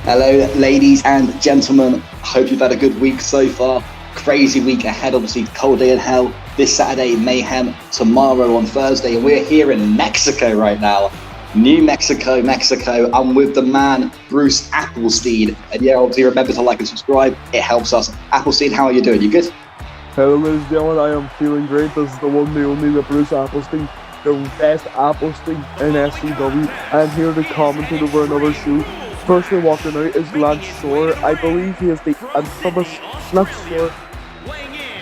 Hello, ladies and gentlemen. Hope you've had a good week so far. Crazy week ahead, obviously. Cold day in hell this Saturday, mayhem tomorrow on Thursday. And we're here in Mexico right now. New Mexico, Mexico. I'm with the man, Bruce Applestein. And yeah, obviously remember to like and subscribe. It helps us. Applestein, how are you doing? You good? Hello, ladies and gentlemen. I am feeling great. This is the one, the only, the Bruce Applestein, the best Applestein in SCW. I'm here to commentate over another show. Firstly, walking out is Lance Shore. I believe he is the infamous Lance Shore.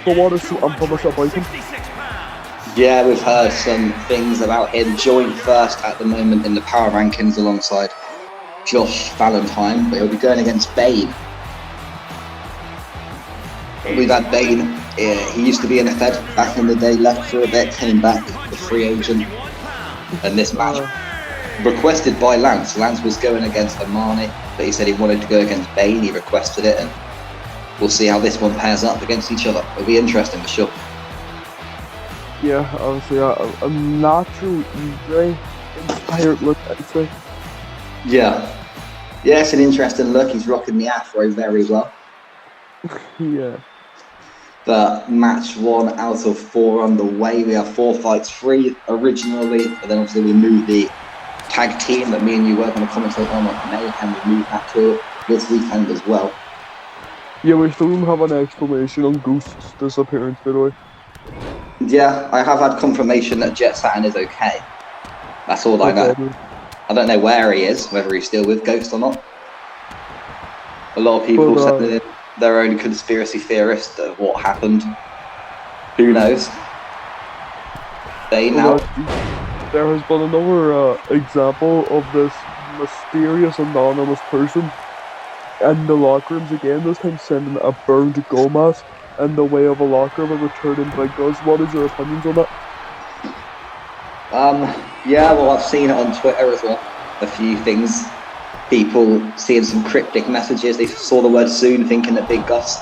But what is so infamous about him? Yeah, we've heard some things about him. Joint first at the moment in the power rankings alongside Josh Valentine, but he'll be going against Bane. We've had Bane. He used to be in a Fed back in the day, left for a bit, came back, the free agent. And this match requested by Lance. Lance was going against Amani, but he said he wanted to go against Bane. He requested it, and we'll see how this one pairs up against each other. It'll be interesting for sure. Yeah, obviously a natural, very inspired look, I'd say. Yeah, it's an interesting look. He's rocking the afro very well. Yeah. But match 1 out of 4 on the way. We have 4 fights free originally, but then obviously we moved the tag team that me and you were going to commentate on Mayhem. We moved that to this weekend as well. Yeah, we still don't have an explanation on Ghost's disappearance, by the way. Yeah, I have had confirmation that Jet Saturn is okay. That's all I know. I don't know where he is, whether he's still with Ghost or not. A lot of people said their own conspiracy theorists of what happened. Who knows? There has been another example of this mysterious anonymous person in the locker rooms again, this time sending a burned Gomez in the way of a locker room and returning big guns. What is your opinions on that? Yeah, well, I've seen it on Twitter as well. A few things. People seeing some cryptic messages. They saw the word soon, thinking that Big Gus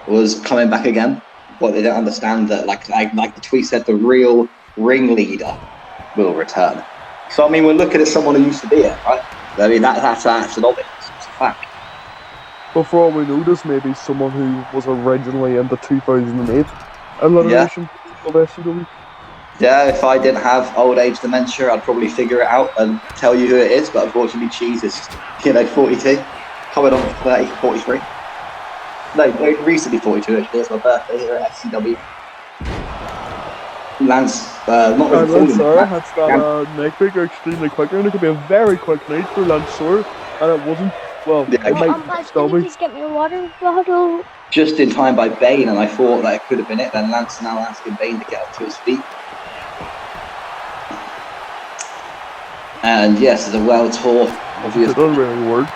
was coming back again. But they don't understand that, like the tweet said, the real ringleader will return. So, I mean, we're looking at someone who used to be it, right? I mean, that's an obvious. It's a fact. But for all we know, this may be someone who was originally in the 2008 elimination of SCW. Yeah, if I didn't have old age dementia, I'd probably figure it out and tell you who it is. But unfortunately, Cheese is, 42, coming on 30, 43. No, recently 42, actually. It's my birthday here at SCW. Lance, not really Sorry, had that neck breaker extremely quick, and it could be a very quick night for Lance Shore, and it wasn't. Well, it might still be. Please get me a water bottle. Just in time by Bane, and I thought that it could have been it. Then Lance now asking Bane to get up to his feet. And yes, it's a world tour. Obviously. It doesn't really work.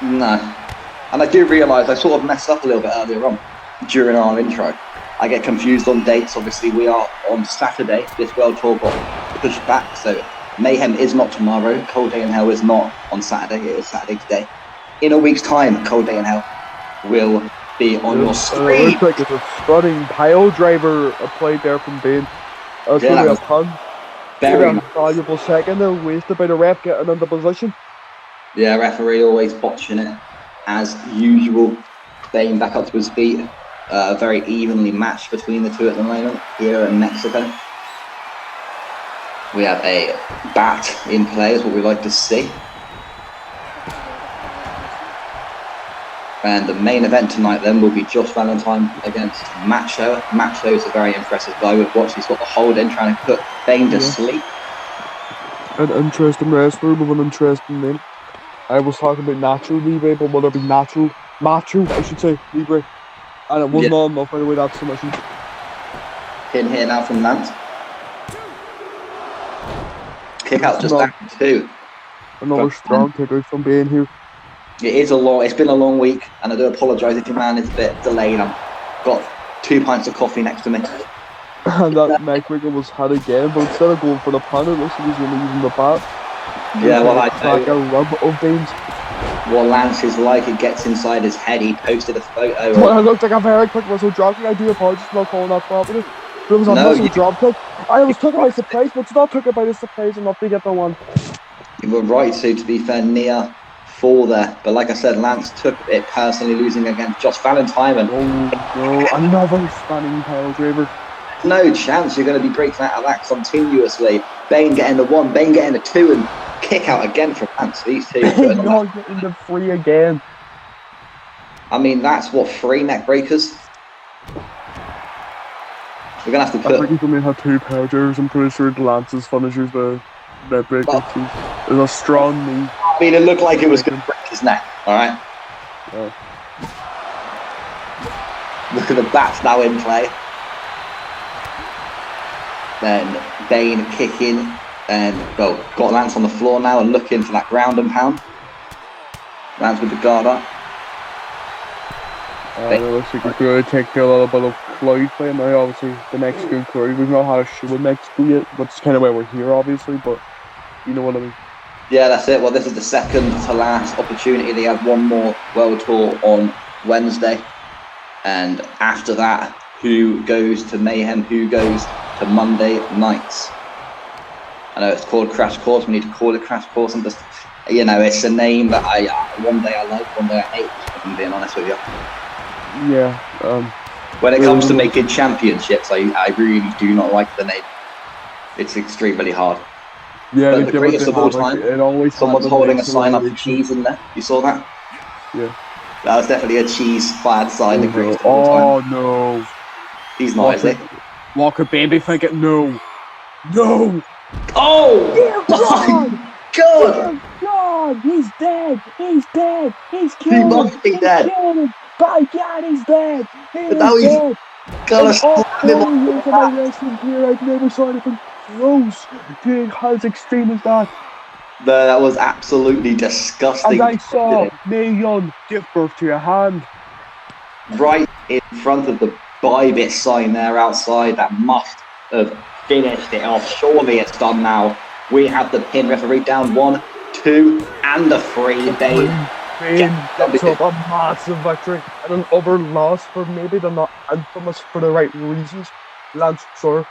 No. And I do realise I sort of messed up a little bit earlier on during our intro. I get confused on dates. Obviously, we are on Saturday. This world tour got pushed back, so Mayhem is not tomorrow. Cold Day in Hell is not on Saturday. It is Saturday today. In a week's time, Cold Day in Hell will be on your screen. It looks like it's a stunning pile driver applied there from Bane. It's really a pun. Very valuable second there, wasted by the ref getting into position. Yeah, referee always botching it as usual. Bane back up to his feet. Very evenly matched between the two at the moment here in Mexico. We have a bat in play, is what we like to see. And the main event tonight then will be Josh Valentine against Macho. Macho is a very impressive guy. We've watched, he's got the hold in, trying to put Bane to sleep. An interesting wrestler with an interesting name. I was talking about Nacho Libre, but would it be Macho, I should say, Libre. And it was not enough, by the way, that submission. Pin here now from Lance. Kick out just back 2. Another strong kick out from Bane here. It's been a long week, and I do apologise if your man is a bit delayed. I've got 2 pints of coffee next to me. And that neckbreaker was had again, but instead of going for the pan, it looks like he's only using the bat. Yeah, well, I like a rub of Bane's. What Lance is like, it gets inside his head. He posted a photo. Well, it looked like a very quick muscle drop kick. I do apologise for not calling that properly. It was a muscle drop kick. I was taken by surprise, but it's not taken by the surprise enough to get the one. You were right to be fair, near fall there. But like I said, Lance took it personally, losing against Josh Valentine. And Oh no, another stunning pile driver. no chance you're going to be breaking out of that continuously. Bane getting the 1, Bane getting the 2, and kick out again from Lance. These two. Not getting the 3 again. I mean, that's what 3 neck breakers. We're going to have to put... I think he's only had 2 power drivers. I'm pretty sure the Lance's finishers the neck breaker. There's a strong knee. I mean, it looked like it was going to break his neck, alright? Oh. Look at the bats now in play. Then Bane kicking, and got Lance on the floor now and looking for that ground and pound. Lance with the guard up. It looks like it's going to take a little bit of cloud play now. Obviously, the Mexican crowd. We've not had a show in Mexico yet, but it's kind of why we're here, obviously. But you know what I mean. Yeah, that's it. Well, this is the second to last opportunity. They have one more World Tour on Wednesday, and after that, who goes to Mayhem? Who goes to Monday nights? I know it's called Crash Course. We need to call it Crash Course. And just, you know, it's a name that one day I like, one day I hate. If I'm being honest with you. Yeah. When it comes to making championships, I really do not like the name. It's extremely hard. Yeah, but the greatest of all time, someone's holding a sign up for cheese in there. You saw that? Yeah. That was definitely a cheese-fired sign. The greatest of all time. Oh no! He's not, is it? Walker baby thinking no. No! Oh! Dear God! Dear God! He's dead! He's dead! He's killed! He must be dead! By God, he's dead! He's dead! God, all 4 years of my wrestling career, I've never saw anything close to as extreme as that. No, that was absolutely disgusting. And I saw Mae Young give birth to a hand. Right in front of the Bybit sign there outside, that must have finished it off. Surely it's done now. We have the pin. Referee down 1, 2, and a 3. Bane gets up a massive victory and an other loss for maybe they're not infamous for the right reasons. Lance Sor.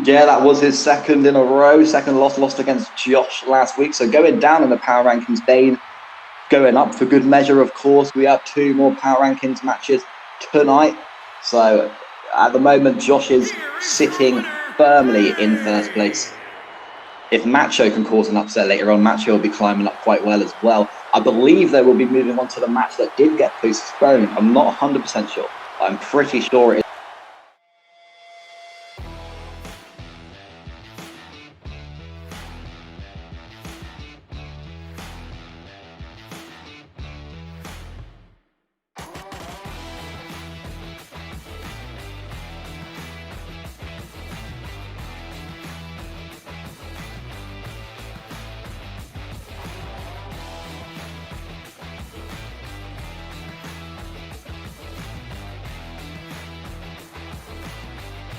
Yeah, that was his second in a row. Second lost against Josh last week. So going down in the power rankings, Bane going up for good measure, of course. We have 2 more power rankings matches tonight. So at the moment, Josh is sitting firmly in first place. If Macho can cause an upset later on, Macho will be climbing up quite well as well. I believe they will be moving on to the match that did get postponed. I'm not 100% sure. I'm pretty sure it is.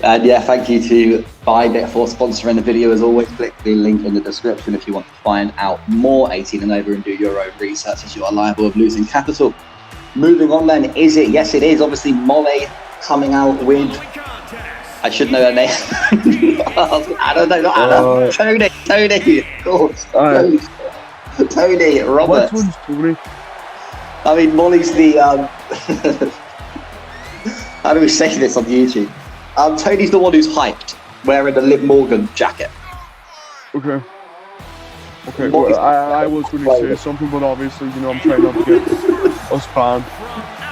And yeah, thank you to Bybit for sponsoring the video. As always, click the link in the description if you want to find out more 18 and over and do your own research, as you are liable of losing capital. Moving on then, is it? Yes, it is. Obviously, Molly coming out with... I should know her name. I don't know, not Anna. Tony, of course. Tony Roberts. Which one's Tony? I mean, Molly's the... How do we say this on YouTube? Tony's the one who's hyped, wearing the Liv Morgan jacket. Okay. Well, I was going to say something, but obviously, you know, I'm trying not to get us banned.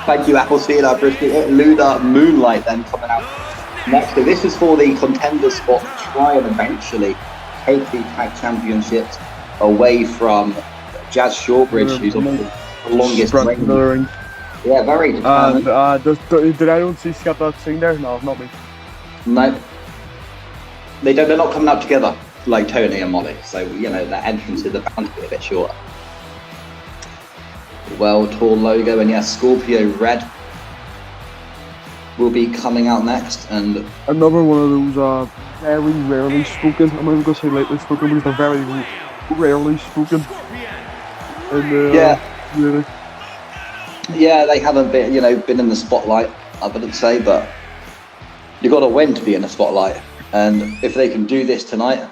Thank you, Appleseed. I appreciate it. Luda Moonlight then coming out next. So this is for the contender spot to try and eventually take the tag championships away from Jazz Shawbridge, who's obviously the longest reigning. Yeah, very determined. Did I don't see skip that thing there? No, not me. No, they're not coming out together like Tony and Molly, so you know their entrances are bound to be a bit shorter. World Tour logo, and yeah, Scorpio Red will be coming out next, and another one of those very rarely spoken. I'm not even gonna say lightly spoken, but they're very rarely spoken. And really. Yeah, they haven't been in the spotlight, I wouldn't say, but you got to win to be in the spotlight, and if they can do this tonight,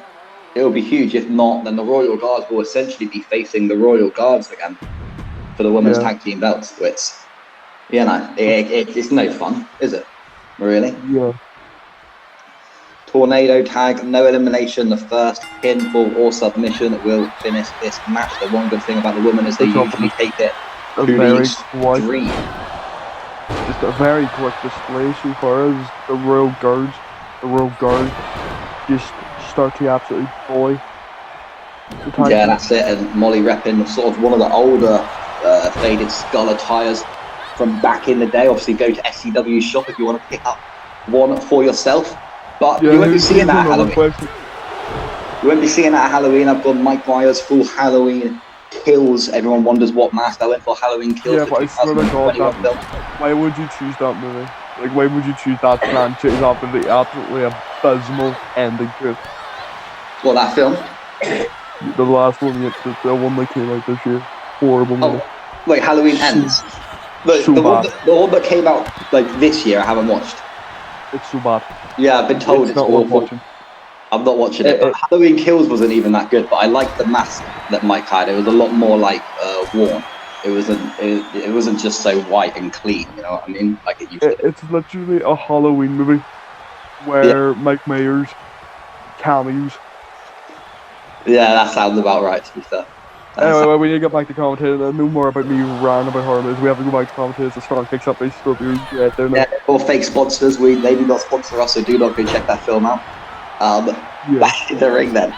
it will be huge. If not, then the Royal Guards will essentially be facing the Royal Guards again. for the women's Yeah. tag team belts. So it's, it's no fun, is it? Really? Yeah. Tornado tag, no elimination. The first pinfall or submission will finish this match. The one good thing about the women is they It's usually take it a to the very quick, extreme. just a very quick display so far as the Royal Guards just start to absolutely bully the tag Yeah, team. that's it. And Molly repping sort of one of the older faded skull attires from back in the day. Obviously, go to SCW shop if you want to pick up one for yourself. But you won't be seeing that at Halloween. Question. You won't be seeing that at Halloween. I've got Mike Myers full Halloween Kills. Everyone wonders what mask I went for. Halloween Kills. Yeah, for but I swear to God, 2021 film. why would you choose that movie? Like, why would you choose that franchise after the absolutely abysmal ending to it? Well, that film. The last one, the one that came out this year. Horrible movie. Oh, wait, Halloween Ends. The one that came out like this year, I haven't watched. It's so bad. Yeah, I've been told it's not worth awful. watching. I'm not watching it. But Halloween Kills wasn't even that good. But I liked the mask that Mike had. It was a lot more like worn. It wasn't just so white and clean. You know what I mean? Like it used to. It's literally a Halloween movie where Mike Myers cameos. Yeah, that sounds about right. To be fair. Anyway, we need to get back to commentating. No more about me ranting about horror movies. We have to go back to commentators. The strong kicks up. They still be right there now. Yeah, or fake sponsors. They do not sponsor us, so do not go check that film out. Back in the ring then,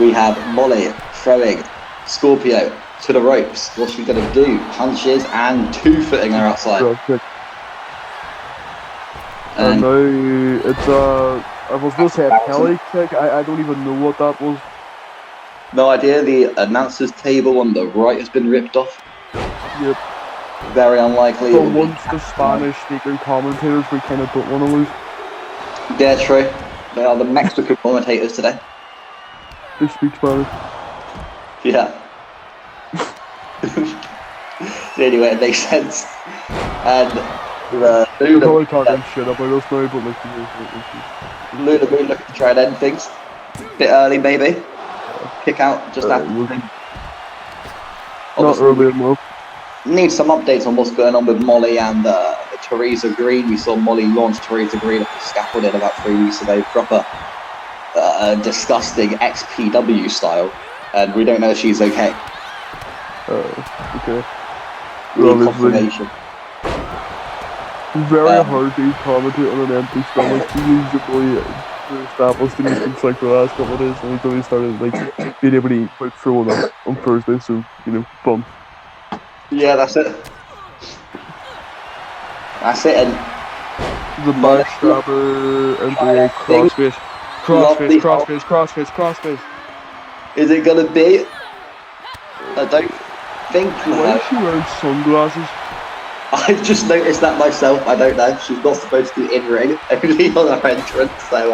we have Molly throwing Scorpio to the ropes. What's she gonna do? Punches and 2-footing her outside. And now it's I was gonna say a Kelly kick. I don't even know what that was. No idea. The announcer's table on the right has been ripped off. Yep. Very unlikely. For once, the Spanish-speaking commentators we kind of don't want to lose. Yeah, true. They are the Mexican commentators today. They speak Spanish. Yeah. Anyway, it makes sense. And They're probably talking shit about us now, but like, Luna Moon looking to try and end things. Bit early, maybe. Kick out just after. Not early enough. Need some updates on what's going on with Molly and Teresa Green. We saw Molly launch Teresa Green off the scaffolding about 3 weeks ago. Proper disgusting XPW style. And we don't know if she's okay. Okay. Confirmation. Very hard to commentate on an empty stomach. Usually established in things like the last couple of days, and we only started like being able to eat quite full on Thursday, so fun. Yeah, that's it. That's it. And the backstabber and the crossface. Is it gonna be? I don't think. Why is she wearing sunglasses? I've just noticed that myself. I don't know. She's not supposed to be in ring, only on her entrance. So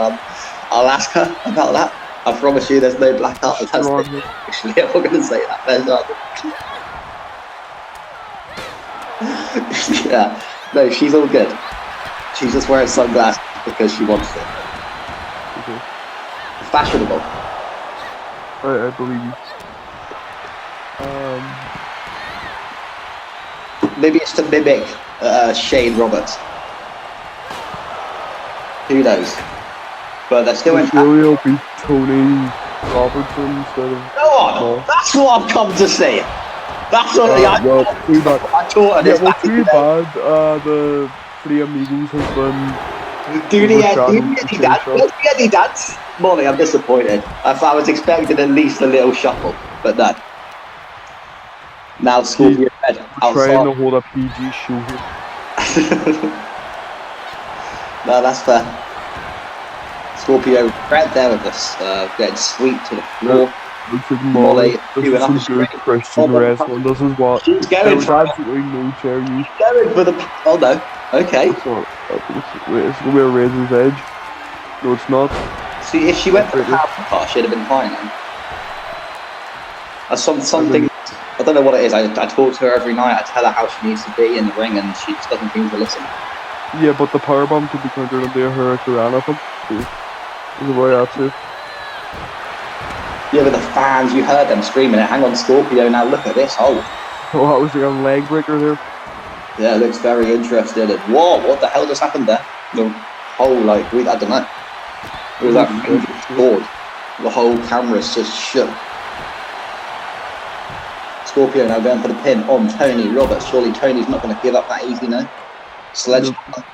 I'll ask her about that. I promise you, there's no black art. Actually, I'm not going to say that. There's not. Yeah, no, she's all good. She's just wearing sunglasses because she wants it. Okay. Fashionable. I believe you. Maybe it's to mimic Shane Roberts. Who knows? But they're still in. Surely it'll be Tony Robertson instead of. Go on! That's what I've come to see. That's what I taught her. Well, too bad. The Three Amigos has been. Do any dance? Molly, I'm disappointed. I was expecting at least a little shuffle, but no. Now Scorpio Red outside. Trying to hold a PG show here. No, that's fair. Scorpio right there with us, getting sweep to the floor. Looks like Molly. This is some good Christian wrestling. This is what. She's going for absolutely no chair use. She's going for the. Oh no. Okay. Wait, it's gonna be a Razor's Edge. No, it's not. See, if she went for the power part, she'd have been fine then. That's something. I don't know what it is. I talk to her every night. I tell her how she needs to be in the ring, and she just doesn't seem to listen. Yeah, but the powerbomb could be countered into a Hurricane of them. There's a way out too. Yeah, but the fans, you heard them screaming it. Hang on, Scorpio, now look at this. Oh. Oh, that was like a leg breaker there. Yeah, it looks very interested. And whoa, what the hell just happened there? The whole, like, I don't know. It was like Holy moving shit. forward. The whole camera's just shook. Scorpio now going for the pin on Tony Roberts. Surely Tony's not going to give up that easy, no? Sledgehammer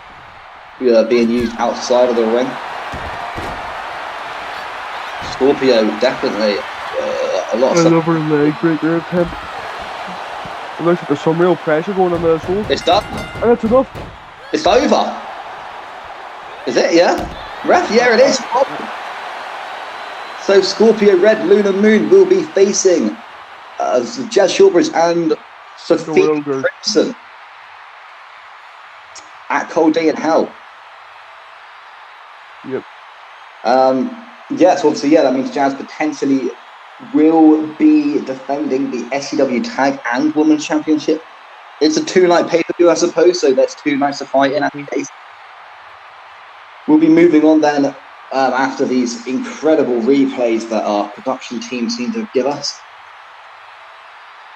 being used outside of the ring. Scorpio definitely a lot of Another leg breaker attempt. It looks like there's some real pressure going on there as well. It's done. And that's enough. It's over. Is it? Yeah. Ref, yeah, it is. So Scorpio Red Lunar Moon will be facing Jazz Shawbridge and Sophia Crimson at Cold Day in Hell. Yep. Yes, obviously, yeah, that means Jazz potentially will be defending the SCW Tag and Women's Championship. It's a 2-night pay-per-view, I suppose, so there's 2 nights to fight in that case. We'll be moving on then after these incredible replays that our production team seem to give us.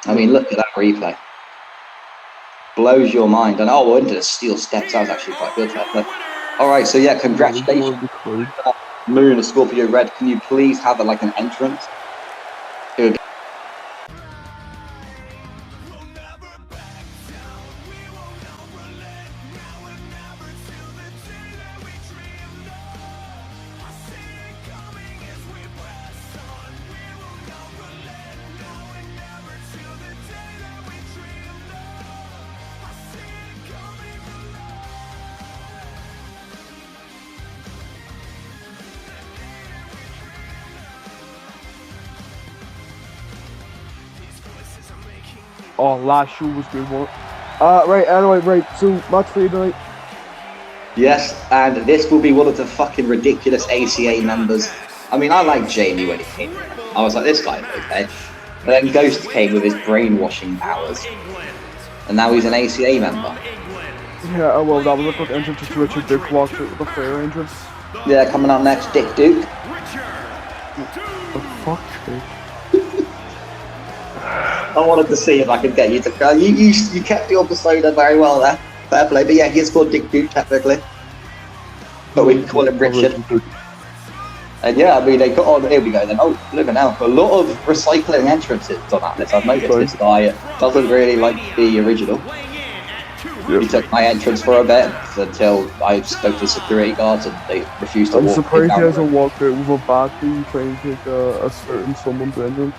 I mean, look at that replay. Blows your mind. And oh, into the steel steps, that was actually quite good. All right, so yeah, congratulations. Moon and Scorpio Red, can you please have like an entrance? It would be Oh, last show was good one. Right, anyway, right, so match for you tonight. yes, and this will be one of the fucking ridiculous ACA members. I mean, I liked Jamie when he came in. I was like, this guy's okay. But then Ghost came with his brainwashing powers. And now he's an ACA member. Yeah, well, that was a quick entrance to Richard Duke walked out with the fair entrance. Yeah, coming up next, Dick Duke. The fuck, dude? I wanted to see if I could get you to go. You kept your persona very well there. Fair play. But yeah, he's called Dick Duke technically. But we can call him Richard. And yeah, I mean, they got on. Here we go then. Oh, look at now. A lot of recycling entrances on that list. I've noticed this guy doesn't really like the original. Yep. He took my entrance for a bit until I spoke to security guards and they refused to walk. I'm surprised he hasn't walked out with a battery trying to take a certain someone's entrance.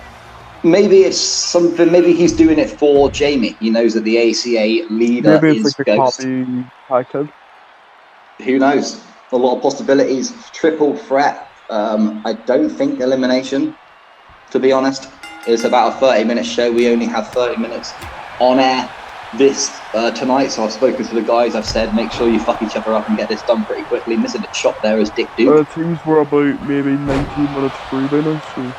Maybe it's something. Maybe he's doing it for Jamie. He knows that the ACA leader maybe it's is like a Ghost. copy package. Who knows? A lot of possibilities. Triple threat. I don't think elimination. To be honest, it's about a 30-minute show. We only have 30 minutes on air this tonight. So I've spoken to the guys. I've said make sure you fuck each other up and get this done pretty quickly. Missing the shot there is Dick Duke. Teams were about maybe 19 minutes through by now. So.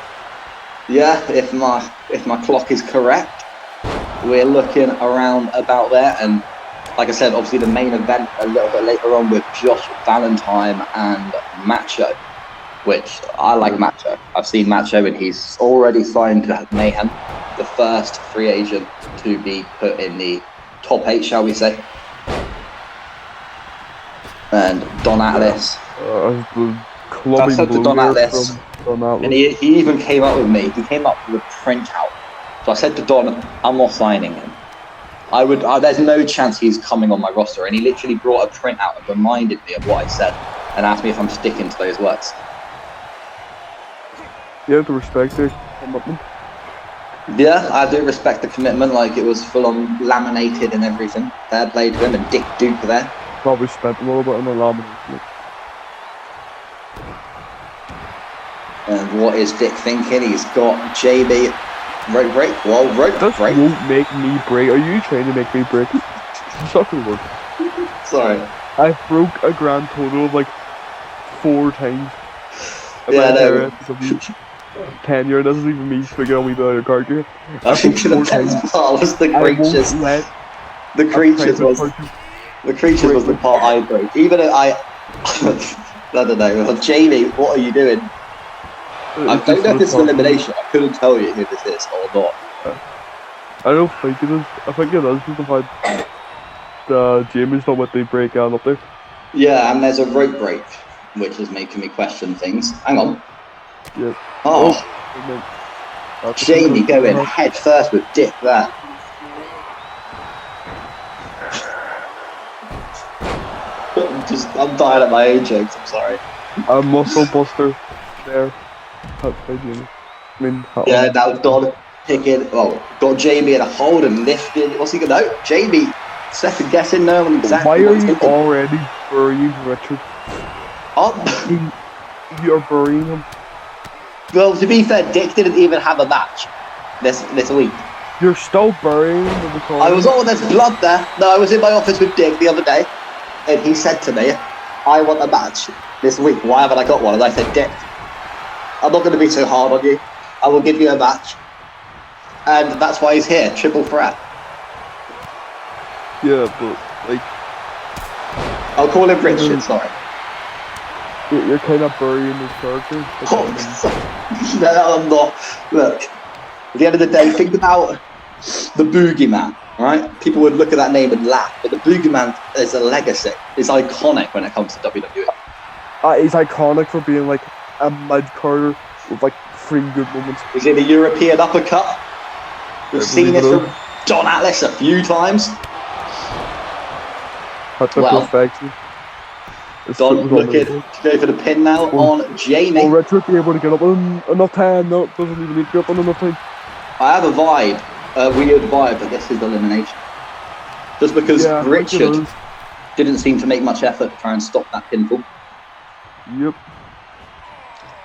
Yeah, if my clock is correct, we're looking around about there. And like I said, obviously the main event a little bit later on with Josh Valentine and Macho, which I like Macho. I've seen Macho and he's already signed to Mayhem, the first free agent to be put in the top 8, shall we say. And Don Atlas. I said to Don Atlas, and he even came up with me. He came up with a printout. So I said to Don, I'm not signing him. There's no chance he's coming on my roster. And he literally brought a printout and reminded me of what I said and asked me if I'm sticking to those words. You have to respect the commitment. Yeah, I do respect the commitment. Like, it was full on laminated and everything. Fair play to him and Dick Duke there. Probably spent a little bit on the lamination. And what is Dick thinking? He's got JB rope break. Well, rope this break. This won't make me break. Are you trying to make me break? It's not gonna work. Sorry. I broke a grand total of like 4 times. Yeah, no. Tenure. This isn't even me speaking on me by a card here. I think the best part was the creatures. The creatures was the part I broke. Even if I don't know. Jamie, what are you doing? I don't know if this is elimination. I couldn't tell you who this is or not. I don't think it is. I think it is because of how Jamie's not what they break out up there. Yeah, and there's a rope break, which is making me question things. Hang on. Yeah. Oh, And then that's a Jamie concussion. going head first with Dick there. I'm dying at my own jokes, I'm sorry. A muscle buster there. That's by Jamie. I mean, Yeah, now Don picking, got Jamie in a hold and lifted. What's he going to do? Jamie second guessing no one exactly why what are he's you thinking. already burying Richard? Oh, You're burying him. well, to be fair, Dick didn't even have a match this week. You're still burying him in the corner. I was, there's blood there. No, I was in my office with Dick the other day, and he said to me, I want a match this week. Why haven't I got one? And I said, Dick, I'm not going to be too hard on you. I will give you a match. And that's why he's here, triple threat. Yeah, but like I'll call him Richard, sorry. you're kind of burying his character. No, I'm not. Look, at the end of the day, think about the Boogeyman, right? People would look at that name and laugh, but the Boogeyman is a legacy. It's iconic when it comes to WWE. He's iconic for being like a mid-carder with like 3 good moments. He's in the European uppercut. We've seen this from Don Atlas a few times. That's the perfection. Don looking to go for the pin now on Jamie. Will Richard be able to get up in enough time? No, doesn't even need to get up in enough time. I have a vibe, a weird vibe that this is elimination. Just because Richard didn't seem to make much effort to try and stop that pinfall. Yep.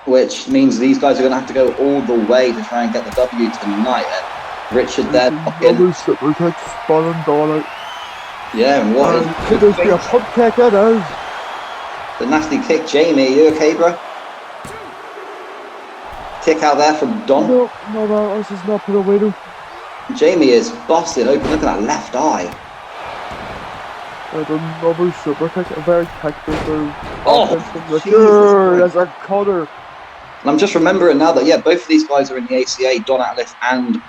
Which means these guys are going to have to go all the way to try and get the W tonight. And Richard there fucking... Yeah, and what is... Could this be a punt kick? It is. The nasty kick, Jamie. Are you okay, bro? Kick out there from Don. No, this is not put away though. Jamie is busted open. Look at that left eye. Another super kick. A very tactical. Oh, there's a cutter. And I'm just remembering now that, yeah, both of these guys are in the ACA, Don Atlas and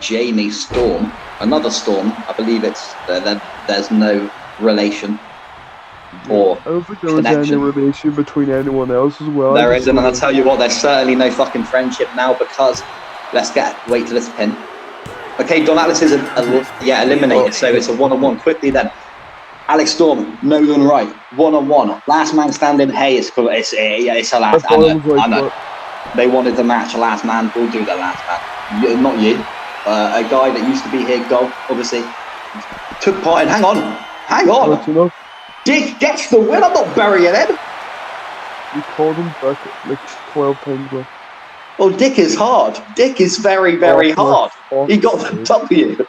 Jamie Storm. Another Storm. I believe it's there's no relation or I don't think there was any relation between anyone else as well. There isn't, and I'll tell you what, there's certainly no fucking friendship now because wait till this pin. Okay, Don Atlas is eliminated, so it's a one-on-one. Quickly then. Alex Storm, Nolan Wright, one-on-one. Last man standing. Hey, it's a last. I know. They wanted the match. Last man will do the last man. Not you. A guy that used to be here, Gold, obviously, took part in. Hang on. Dick gets the win. I'm not burying him. You called him back like 12 times ago. Well, Dick is hard. Dick is very, very hard. He got the W.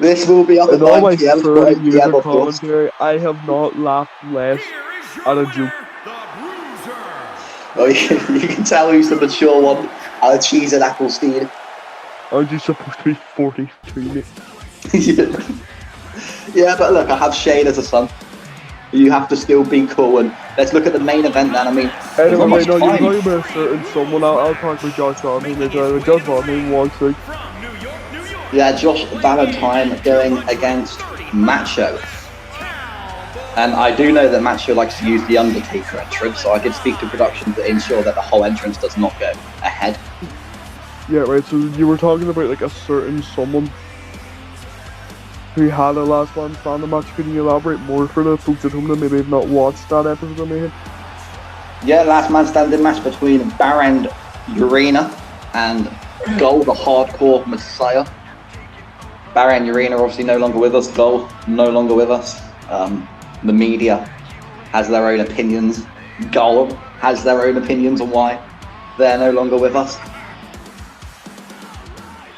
This will be up at 9 p.m. for 8 p.m. of course. I have not laughed less at a joke. Well, you can tell who's the mature one. Cheese and Applestein. Aren't you supposed to be 43, mate? Yeah, but look, I have Shane as a son. You have to still be cool, and let's look at the main event then. I mean, anyway, wait, no, you're talking about a certain someone. I'll talk about Josh Valentine later. Josh Valentine wants to. Yeah, Josh Valentine going against Macho. And I do know that Macho likes to use the Undertaker entrance, so I could speak to production to ensure that the whole entrance does not go ahead. Yeah, right, so you were talking about like a certain someone who had a last man standing match. Can you elaborate more for the folks at home that maybe have not watched that episode of Mayhem? Yeah, last man standing match between Baron Urena and Gold, the hardcore messiah. Baron Urena obviously no longer with us, Gold no longer with us. The media has their own opinions. Gold has their own opinions on why they're no longer with us.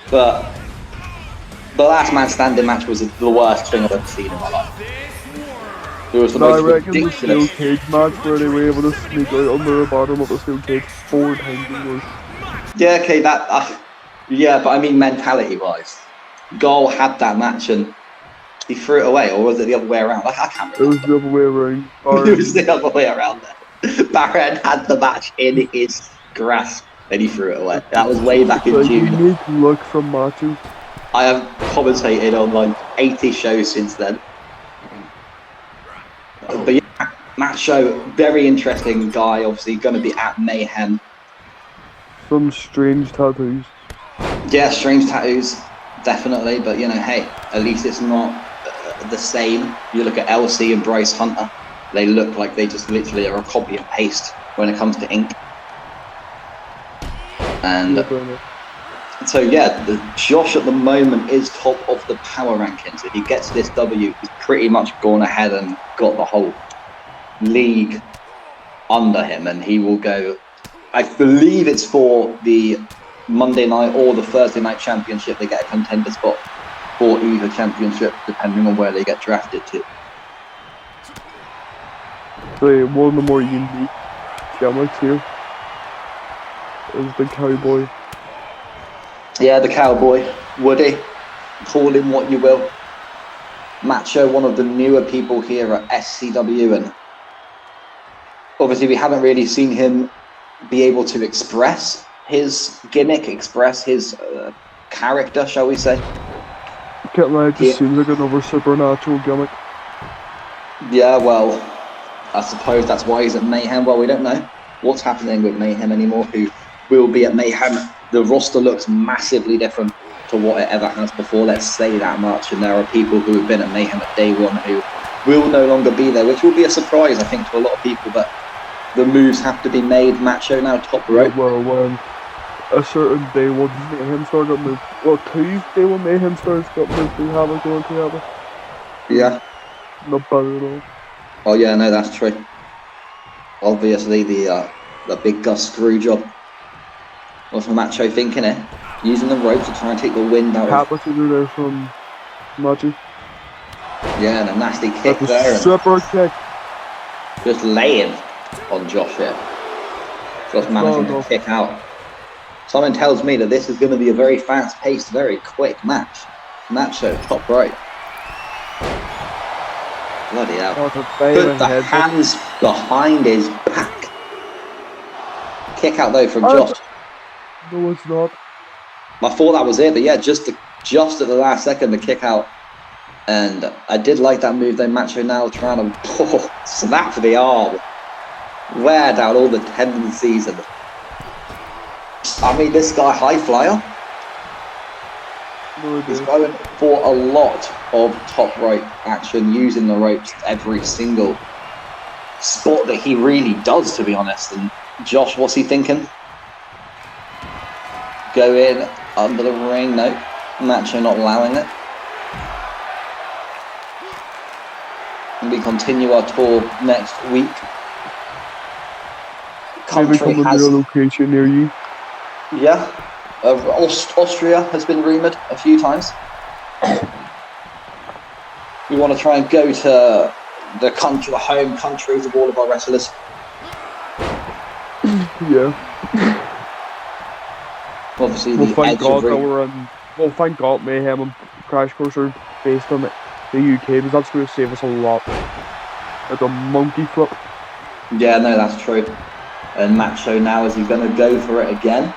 But the last man standing match was the worst thing I've ever seen in my life. It was the most ridiculous. The steel cage match where they were able to sneak out under the bottom of the steel cage 4 times. Yeah, okay, yeah, but I mean mentality-wise. Goal had that match and he threw it away, or was it the other way around? I can't remember. It was the other way around. It was the other way around there. Baron had the match in his grasp. Then he threw it away. That was way back It's in a June. unique look from Machu. I have commentated on like 80 shows since then. But yeah, Macho, very interesting guy. Obviously, going to be at Mayhem. Some strange tattoos. Yeah, strange tattoos, definitely. But you know, hey, at least it's not the same. You look at LC and Bryce Hunter; they look like they just literally are a copy and paste when it comes to ink. And so yeah, Josh at the moment is top of the power rankings. If he gets this W, he's pretty much gone ahead and got the whole league under him, and he will go. I believe it's for the Monday night or the Thursday night championship. They get a contender spot for either championship, depending on where they get drafted to. So one of the more unique gimmicks here is the cowboy. Yeah, the cowboy, Woody, call him what you will. Macho, one of the newer people here at SCW, and obviously we haven't really seen him be able to express his gimmick, express his character, shall we say. Can't lie, it just seems like another supernatural gimmick. Yeah, well, I suppose that's why he's at Mayhem. Well, we don't know what's happening with Mayhem anymore, who will be at Mayhem. The roster looks massively different to what it ever has before, let's say that much, and there are people who have been at Mayhem at day one who will no longer be there, which will be a surprise, I think, to a lot of people, but the moves have to be made. Macho now top rope. Well, when a certain day one Mayhem star got moved, well, two day one Mayhem stars got moved to have it going together. Yeah. Not bad at all. Oh yeah, no, that's true. Obviously, the big Gus screw job. What's Macho thinking here? Using the rope to try and take the wind out of... Capitated there from Machu. Yeah, and a nasty kick That's there. A super kick. Just laying on Josh here. Josh managing to kick out. Something tells me that this is going to be a very fast-paced, very quick match. Macho, top right. Bloody hell. Put the hands behind his back. Kick out though from Josh. No, it's not. I thought that was it, but yeah, just at the last second, the kick out. And I did like that move though. Macho now trying to snap the arm. Wear down all the tendencies. And I mean, this guy, high flyer, is going for a lot of top rope action, using the ropes every single spot that he really does, to be honest. And Josh, what's he thinking? Go in under the ring, no. Macho not allowing it. And we continue our tour next week. Country has a location near you. Yeah, Austria has been rumoured a few times. We want to try and go to the country, the home countries of all of our wrestlers. Yeah. Obviously, well, thank God that we're in. Well, thank God Mayhem and Crash Course are based on the UK, because that's going to save us a lot. Like a monkey flip. Yeah, no, that's true. And Macho now, is he going to go for it again?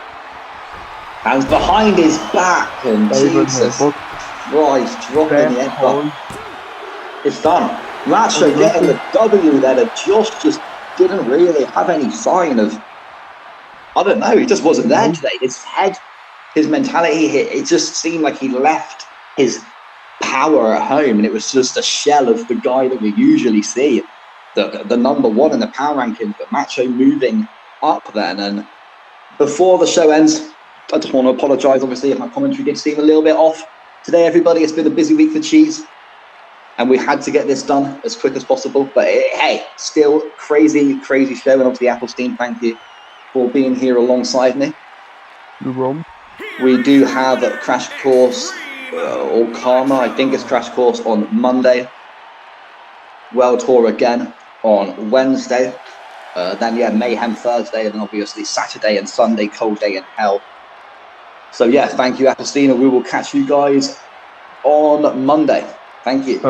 Hands behind his back, and Jesus Christ, dropping the headbutt. It's done. Macho getting the W there, and Josh just didn't really have any sign of, I don't know, he just wasn't there today. His head, his mentality, it just seemed like he left his power at home, and it was just a shell of the guy that we usually see, the number one in the power rankings, but Macho moving up then. And before the show ends, I just want to apologise, obviously, if my commentary did seem a little bit off. Today, everybody, it's been a busy week for Cheese, and we had to get this done as quick as possible. But hey, still crazy, crazy show. And obviously, Applestein, thank you for being here alongside me. No problem. We do have a Crash Course, or Karma, I think it's Crash Course on Monday. World Tour again on Wednesday. Then, yeah, Mayhem Thursday, and then obviously Saturday and Sunday, Cold Day in Hell. So, yeah, thank you, Applestein. We will catch you guys on Monday. Thank you.